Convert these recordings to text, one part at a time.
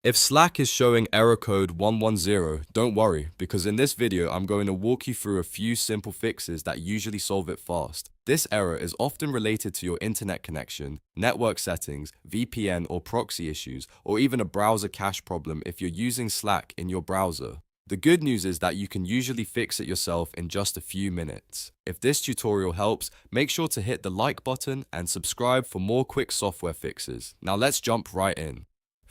If Slack is showing error code 110, don't worry, because in this video I'm going to walk you through a few simple fixes that usually solve it fast. This error is often related to your internet connection, network settings, VPN or proxy issues, or even a browser cache problem if you're using Slack in your browser. The good news is that you can usually fix it yourself in just a few minutes. If this tutorial helps, make sure to hit the like button and subscribe for more quick software fixes. Now let's jump right in.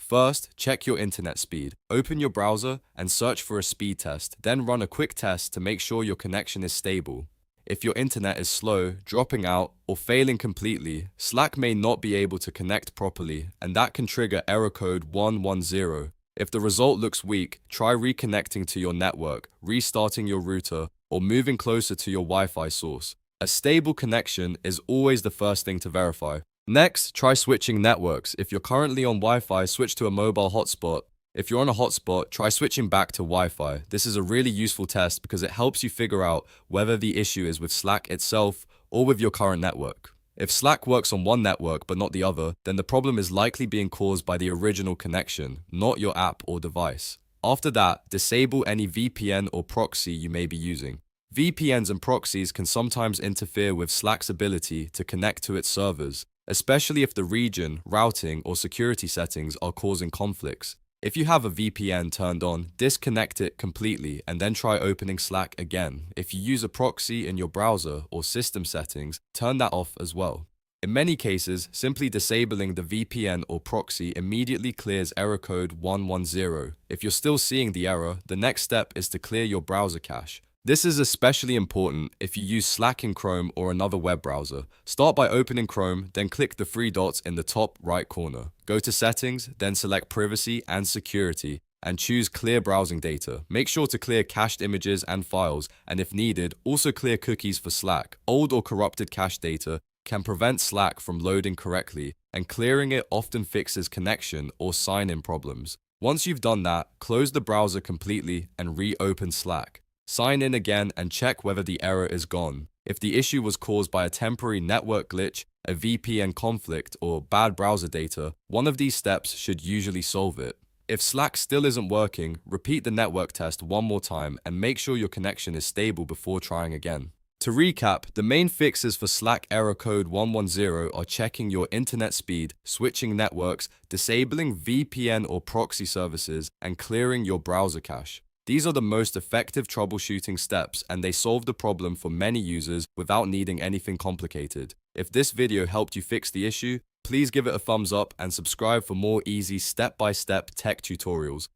First, check your internet speed. Open your browser and search for a speed test, then run a quick test to make sure your connection is stable. If your internet is slow, dropping out, or failing completely, Slack may not be able to connect properly, and that can trigger error code 110. If the result looks weak, try reconnecting to your network, restarting your router, or moving closer to your Wi-Fi source. A stable connection is always the first thing to verify. Next, try switching networks. If you're currently on Wi-Fi, switch to a mobile hotspot. If you're on a hotspot, try switching back to Wi-Fi. This is a really useful test because it helps you figure out whether the issue is with Slack itself or with your current network. If Slack works on one network but not the other, then the problem is likely being caused by the original connection, not your app or device. After that, disable any VPN or proxy you may be using. VPNs and proxies can sometimes interfere with Slack's ability to connect to its servers, especially if the region, routing, or security settings are causing conflicts. If you have a VPN turned on, disconnect it completely and then try opening Slack again. If you use a proxy in your browser or system settings, turn that off as well. In many cases, simply disabling the VPN or proxy immediately clears error code 110. If you're still seeing the error, the next step is to clear your browser cache. This is especially important if you use Slack in Chrome or another web browser. Start by opening Chrome, then click the three dots in the top right corner. Go to Settings, then select Privacy and Security, and choose Clear Browsing Data. Make sure to clear cached images and files, and if needed, also clear cookies for Slack. Old or corrupted cache data can prevent Slack from loading correctly, and clearing it often fixes connection or sign-in problems. Once you've done that, close the browser completely and reopen Slack. Sign in again and check whether the error is gone. If the issue was caused by a temporary network glitch, a VPN conflict, or bad browser data, one of these steps should usually solve it. If Slack still isn't working, repeat the network test one more time and make sure your connection is stable before trying again. To recap, the main fixes for Slack error code 110 are checking your internet speed, switching networks, disabling VPN or proxy services, and clearing your browser cache. These are the most effective troubleshooting steps, and they solve the problem for many users without needing anything complicated. If this video helped you fix the issue, please give it a thumbs up and subscribe for more easy step-by-step tech tutorials.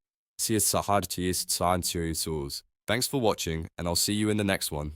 Thanks for watching, and I'll see you in the next one.